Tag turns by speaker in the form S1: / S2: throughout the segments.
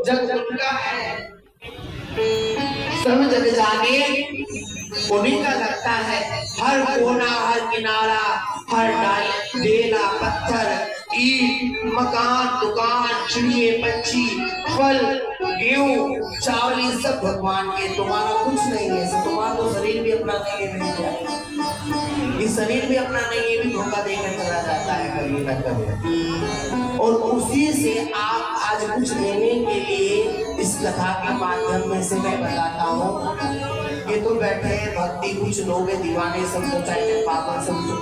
S1: जग उनका है, सब जग जाने उन्हीं का लगता है। हर कोना, हर किनारा, हर डाल डेला, पत्थर, ईंट, मकान, दुकान, चिड़िए, पंछी, फल, गेहूं, चावल, ये सब भगवान के। तुम्हारा कुछ नहीं है, तुम्हारा तो शरीर भी अपना नहीं है, ये शरीर भी अपना नहीं है, भी धोखा देकर चला जाता है कभी न कभी। और उसी से आप आज कुछ लेने के लिए इस कथा के माध्यम में से मैं बताता हूँ। ये तो बैठे हैं भक्ति कुछ लोग हैं, दीवाने समझो, चाहे पागल समझो।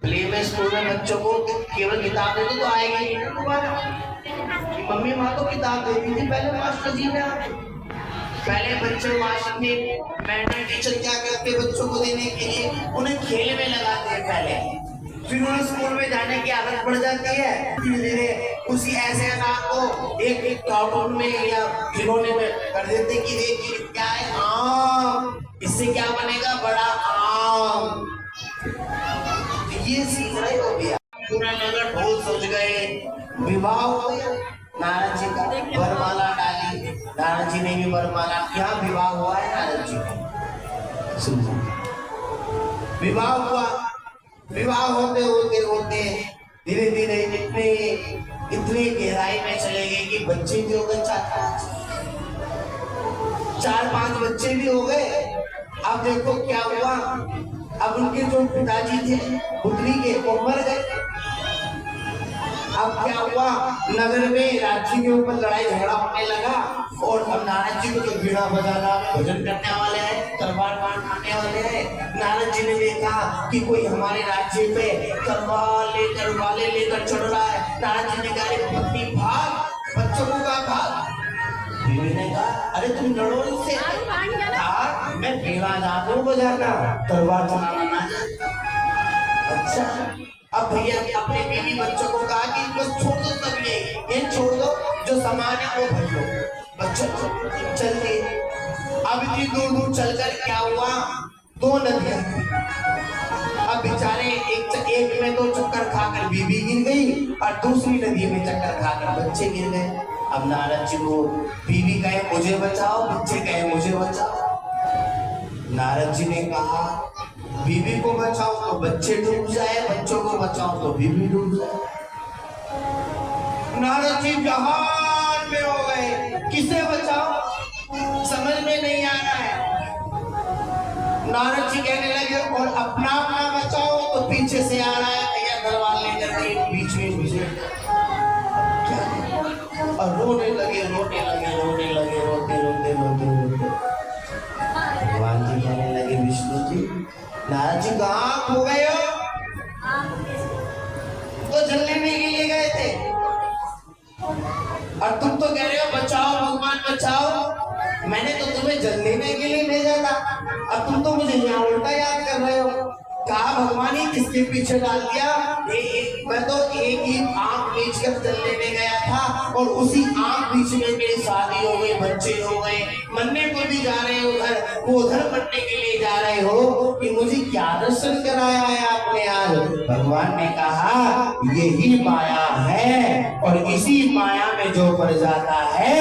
S1: प्ले में स्कूल में बच्चों को केवल किताब दे तो आएगी नहीं ना दोबारा। मम्मी माँ तो किताब देती थी पहले, मास्टर जी ने पहले बच्चे मास्टर ने मैडम टीचर क्या करते बच्चों को देने के लिए, उन्हें खेल में लगाते हैं पहले, फिर उन्हें स्कूल में जाने की आदत पड़ जाती है। धीरे धीरे उसी ऐसे अनाज को एक एक कार्टून में या खिलौने में कर देते कि देखिए क्या है, आम, इससे क्या बनेगा, बड़ा आम। ये सीख रहे हो गया। पूरा नगर ढोल सज गए, विवाह हो गया, नारद जी का वरमाला डाली, नारद जी ने भी वरमाला, क्या विवाह हुआ है नारद जी का। सुनो, विवाह हुआ, विवाह होते होते होते धीरे धीरे इतने गहराई में चले गए कि बच्चे भी हो गए, चार पांच बच्चे भी हो गए। अब देखो क्या हुआ, अब उनके जो पिताजी थे पुत्री के वो मर गए। अब क्या हुआ, नगर में राज्य के ऊपर लड़ाई झगड़ा होने लगा और अब नारद जी को तो बीड़ा बजाना, भजन करने वाले हैं, तलवार मारने वाले हैं। नारद जी ने देखा कि कोई हमारे राज्य पे तलवार लेकर वाले लेकर चढ़ रहा है। नारद जी ने कहा पत्नी भाग, बच्चों को कहा भाग। बीवी ने कहा अरे तुम लड़ो इससे, मैं बीड़ा जानता हूँ बजाना, तलवार चलाना ना। अच्छा, अब भैया अपने बीवी बच्चों को कहा कि बस छोड़ दो, सब ये छोड़ दो, जो सामान है वो भर लो। बच्चों चल दिए। अब इतनी दूर दूर चलकर क्या हुआ, दो नदियां, अब बेचारे एक में तो चक्कर खाकर बीवी गिर गई और दूसरी नदी में चक्कर खाकर बच्चे गिर गए। अब नारद जी को बीवी कहे मुझे बचाओ, बच्चे कहे मुझे बचाओ। नारद जी ने कहा बीवी को बचाओ तो बच्चे डूब जाए, बच्चों को बचाओ तो बीवी डूब जाए। नारद जी जहान में हो गए, किसे बचाओ समझ में नहीं आ रहा है। नारद जी कहने लगे और अपना अपना बचाओ तो पीछे से आ रहा है भैया तलवार लेकर के बीच में घुसे और रोने लगे रोते भगवान जी कहने लगे विष्णु जी, नारद जी कहाँ हो गए हो, तो जल लेने के लिए गए थे और तुम तो कह रहे हो बचाओ भगवान बचाओ। मैंने तो तुम्हें जल लेने के लिए भेजा था, अब तुम तो मुझे यहाँ उल्टा याद कर रहे हो। कहा भगवान ही किसके पीछे डाल दिया, मैं तो एक ही आंख बीच कर जल लेने गया था और उसी आंख बीच में मेरी शादी हो गई, बच्चे हो गए, मरने को भी जा रहे हो उधर, वो उधर मरने के लिए जा रहे हो कि मुझे क्या दर्शन कराया है आपने आज। भगवान ने कहा यही माया है और इसी माया में जो पड़ जाता है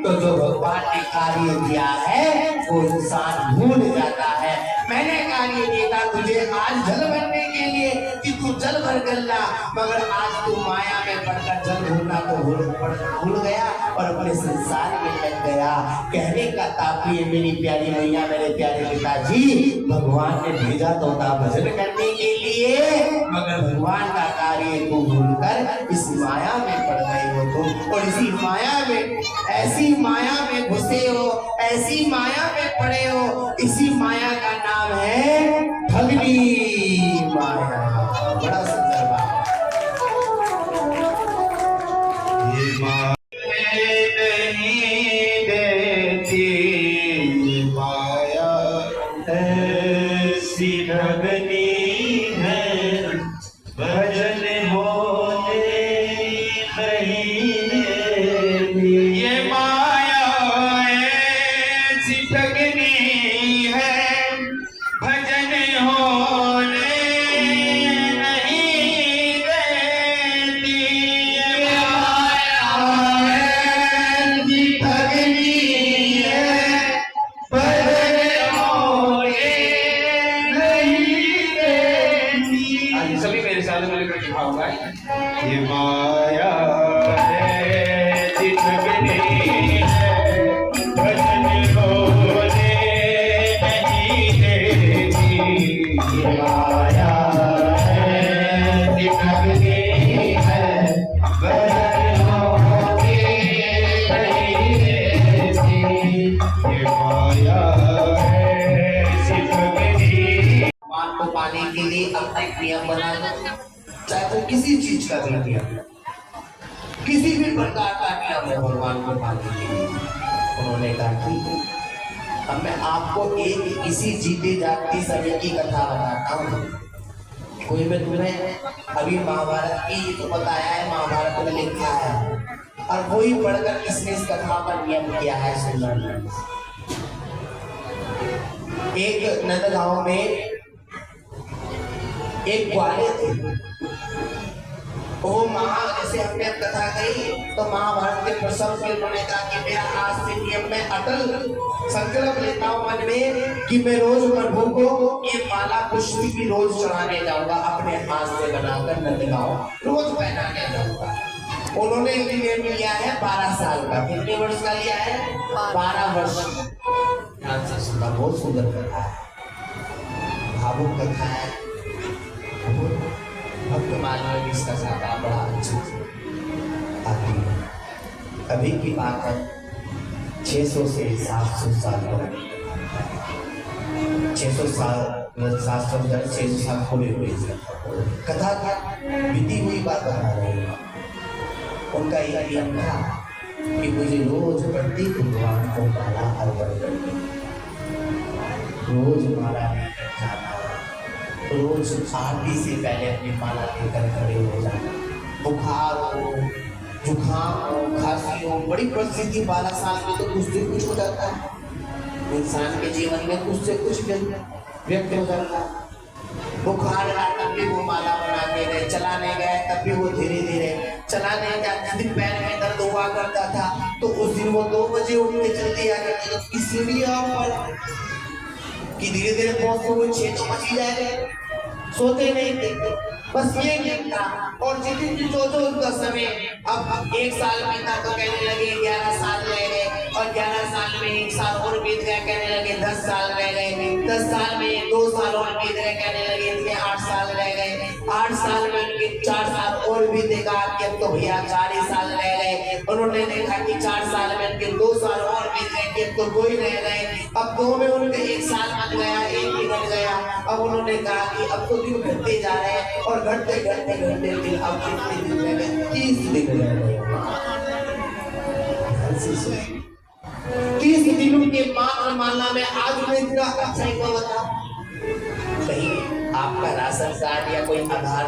S1: तो जो भगवान ने कार्य किया है वो इंसान भूल जाता है। मैंने कार्य किया था तुझे आज जल भरने के लिए कि तू जल भर कर ला, मगर आज तू माया में पड़कर जल भरना तो भूल गया और अपने संसार में लग गया। कहने का तात्पर्य मेरी प्यारी मैया, मेरे प्यारे पिताजी, भगवान ने भेजा तो था भजन करने के लिए, मगर भगवान का कार्य को भूलकर इस माया में पड़ गए हो तुम और इसी माया में, ऐसी माया में घुसे हो, ऐसी माया में पड़े हो। इसी माया का नाम है ठगनी माया। बड़ा सुंदर बात। ये माया नहीं देती, माया ऐसी ठगनी है, भजन होने नहीं देती। ये माया ऐसी ठगनी है, भजन हो सिमरने भजन बोले नहीं देती माया है सिमरने है भजन बोले नहीं देती माया है सिमरने। मान को पाने के लिए अपना एक नियम बना लो, चाहे वो किसी चीज का भी नियम, किसी भी प्रकार का नियम है भगवान को पाने के लिए। उन्होंने कहा कि अब मैं आपको एक इसी जीते जागते समय की कथा बताता हूँ। कोई मैं तुम्हें अभी महाभारत की तो बताया है, महाभारत में लिखा है और वही पढ़कर इसने इस कथा का नियम किया है। सुनना, एक नंदगांव में एक ग्वाले थे। वो जैसे हमने कथा कही तो महाभारत के प्रसव से उन्होंने कहा कि मेरा आज से नियम में अटल संकल्प लेता हूँ मन में कि मैं रोज प्रभु को ये माला पुष्प की रोज चढ़ाने जाऊंगा, अपने हाथ से बनाकर नंदगांव रोज पहनाने जाऊंगा। उन्होंने नियम लिया है 12 साल का। कितने वर्ष का लिया है? 12 वर्ष। ध्यान से सुनना, बहुत सुंदर कथा है, भावुक कथा है। भक्त मानव इसका साथ बड़ा अच्छा आती है। अभी की बात है 600 से 700 साल पहले, 600 साल 600 साल पूरे हुए। कथा बीती हुई बात बता रहे हैं। उनका यह नियम था कि मुझे रोज प्रत्येक भगवान को माला अर्पण करनी, रोज माला लेकर जाना, रोज आरती से पहले अपनी माला लेकर खड़े हो जाना। बुखार हो, जुकाम हो, खांसी हो, बड़ी परिस्थिति 12 साल में तो कुछ से कुछ हो जाता है। इंसान के जीवन में कुछ से कुछ व्यक्त हो जाता है। बुखार रहा तब भी वो माला बनाने गए, चलाने गए तब भी वो धीरे धीरे चलाने गए। जिस दिन पैर में दर्द हुआ करता था तो उस दिन वो 2 बजे उठ के जल्दी आ गए कि सीढ़ियों पर कि धीरे धीरे पहुंचते हुए 6 तो बज ही जाएगा। सोते नहीं थे, बस ये नियम था। और जिस दिन सोचो उनका समय अब 1 साल बीता तो कहने लगे 11 साल रह गए, और 11 साल में 1 साल और बीत गया, कहने लगे 10 साल रह गए, 10 साल में 2 साल और बीत गए, कहने लगे इनके 8 साल रह गए, 8 साल में उनके 4 साल और बीतेगा कि अब तो भैया 4 ही साल रह गए। उन्होंने देखा कि 4 साल में उनके 2 साल और बीत गए कि अब तो 2 ही रह गए। अब 2 में उनके 1 साल बच गया, 1 बिगड़ गया। अब उन्होंने कहा कि अब तो दिन घटते जा रहे हैं, और घटते घटते घटते दिन अब कितने दिन रह गए? 30 दिन रह गए। 30 दिनों के माला में आज में इतना अच्छा ही बता, कहीं आपका राशन कार्ड या कोई आधार